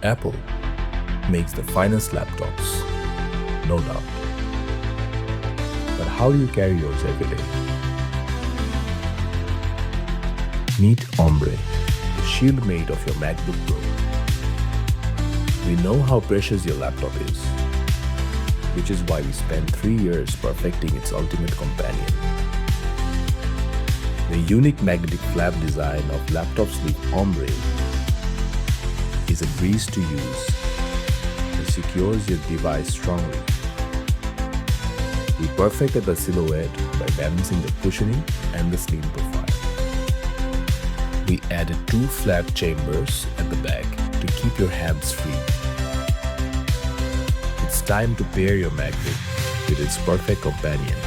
Apple makes the finest laptops, no doubt. But how do you carry yours every day? Meet Ombre, the shield mate of your MacBook Pro. We know how precious your laptop is, which is why we spent 3 years perfecting its ultimate companion. The unique magnetic flap design of laptop sleeve Ombre is a breeze to use and secures your device strongly. We perfected the silhouette by balancing the cushioning and the slim profile. We added 2 flat chambers at the back to keep your hands free. It's time to pair your MacBook with its perfect companion.